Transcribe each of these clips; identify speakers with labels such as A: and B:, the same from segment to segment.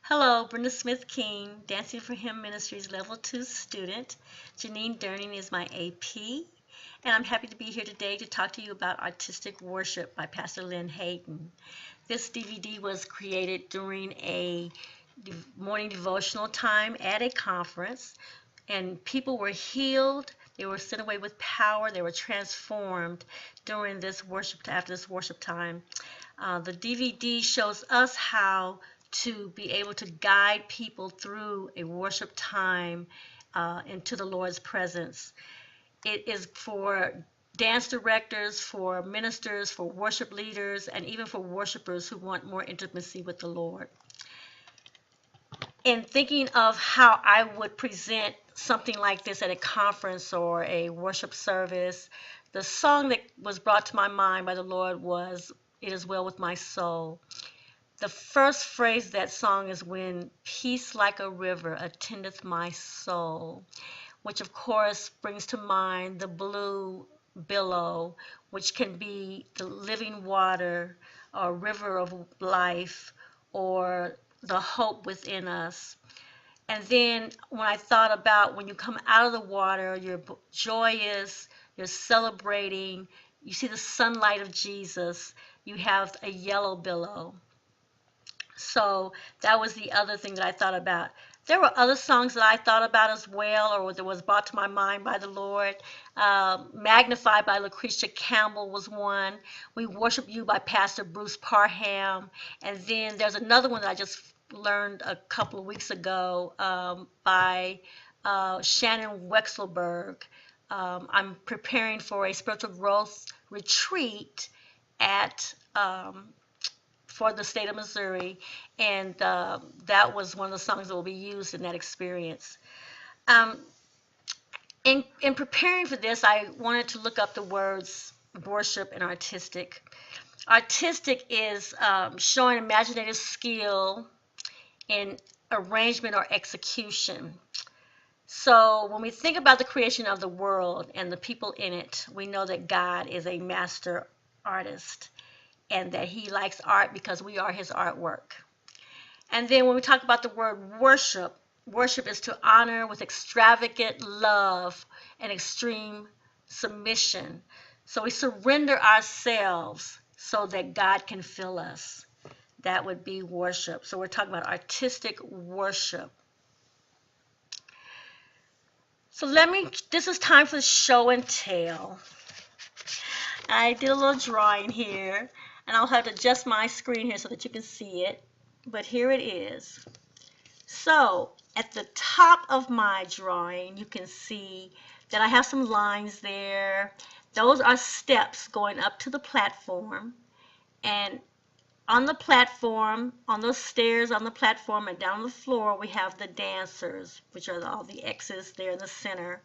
A: Hello, Brenda Smith-Keene, Dancing for Him Ministries Level 2 student. Janine Durning is my AP, and I'm happy to be here today to talk to you about Artistic Worship by Pastor Lynn Hayden. This DVD was created during a morning devotional time at a conference, and people were healed. They were sent away with power. They were transformed during this worship, after this worship time. The DVD shows us how to be able to guide people through a worship time into the Lord's presence. It is for dance directors, for ministers, for worship leaders, and even for worshipers who want more intimacy with the Lord. In thinking of how I would present something like this at a conference or a worship service, the song that was brought to my mind by the Lord was "It Is Well With My Soul." The first phrase of that song is "When peace like a river attendeth my soul," which of course brings to mind the blue billow, which can be the living water or river of life or the hope within us. And then when I thought about when you come out of the water, you're joyous, you're celebrating, you see the sunlight of Jesus, you have a yellow billow. So that was the other thing that I thought about. There were other songs that I thought about as well, or that was brought to my mind by the Lord. Magnified by Lucretia Campbell was one. We Worship You by Pastor Bruce Parham. And then there's another one that I just learned a couple of weeks ago by Shannon Wexelberg. I'm preparing for a spiritual growth retreat at for the state of Missouri, and that was one of the songs that will be used in that experience. In preparing for this, I wanted to look up the words worship and artistic. Artistic is showing imaginative skill in arrangement or execution. So when we think about the creation of the world and the people in it, we know that God is a master artist, and that he likes art because we are his artwork. And then when we talk about the word worship, worship is to honor with extravagant love and extreme submission. So we surrender ourselves so that God can fill us. That would be worship. So we're talking about artistic worship. So this is time for the show and tell. I did a little drawing here, and I'll have to adjust my screen here so that you can see it, but here it is. So at the top of my drawing, you can see that I have some lines there. Those are steps going up to the platform, and on the platform, on those stairs on the platform and down the floor, we have the dancers, which are all the X's there in the center.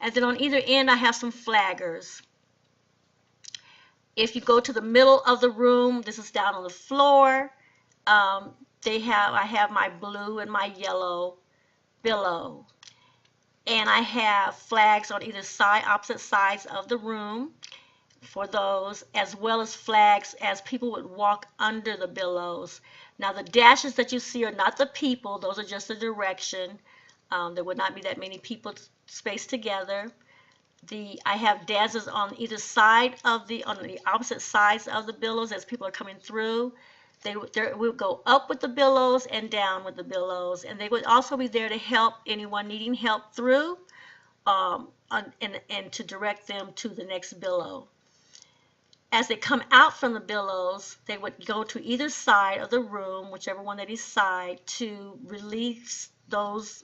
A: And then on either end, I have some flaggers. If you go to the middle of the room, this is down on the floor. I have my blue and my yellow billow. And I have flags on either side, opposite sides of the room for those, as well as flags as people would walk under the billows. Now the dashes that you see are not the people, those are just the direction. There would not be that many people spaced together. I have dancers on either side of on the opposite sides of the billows as people are coming through. They will go up with the billows and down with the billows, and they would also be there to help anyone needing help through, and to direct them to the next billow. As they come out from the billows, they would go to either side of the room, whichever one they decide, to release those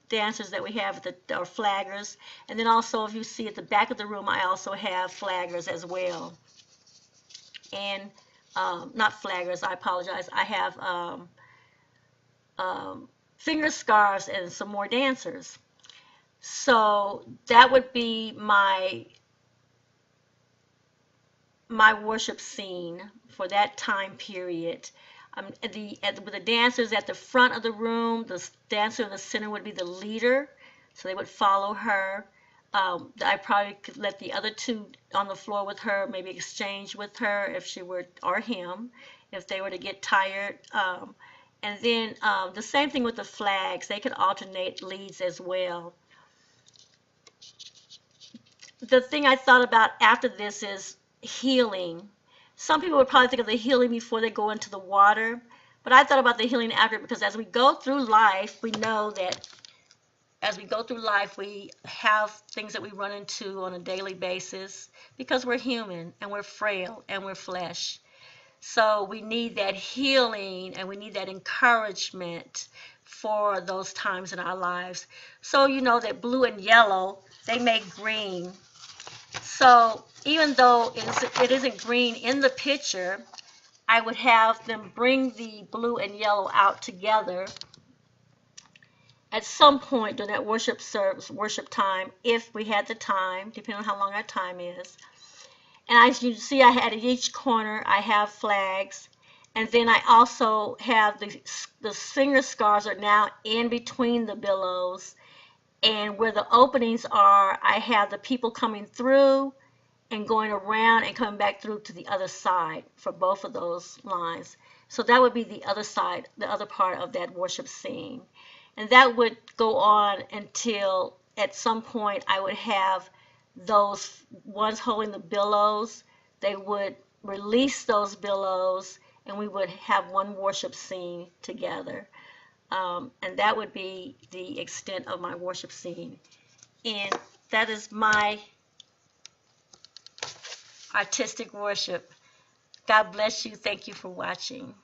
A: dancers that we have, or flaggers. And then also, if you see at the back of the room, I also have flaggers as well. And not flaggers, I apologize. I have finger scarves and some more dancers. So that would be my worship scene for that time period. With the dancers at the front of the room, the dancer in the center would be the leader, so they would follow her. I probably could let the other two on the floor with her maybe exchange with her if she were, or him, if they were to get tired. And then the same thing with the flags. They could alternate leads as well. The thing I thought about after this is healing. Some people would probably think of the healing before they go into the water, but I thought about the healing after, because as we go through life, we know that as we go through life, we have things that we run into on a daily basis because we're human and we're frail and we're flesh. So we need that healing and we need that encouragement for those times in our lives. So you know that blue and yellow, they make green. So even though it isn't green in the picture, I would have them bring the blue and yellow out together at some point during that worship service, worship time, if we had the time, depending on how long our time is. And as you see, I had at each corner, I have flags. And then I also have the finger scars are now in between the billows. And where the openings are, I have the people coming through and going around and coming back through to the other side for both of those lines. So that would be the other side, the other part of that worship scene. And that would go on until at some point I would have those ones holding the billows. They would release those billows and we would have one worship scene together. And that would be the extent of my worship scene. And that is my artistic worship. God bless you. Thank you for watching.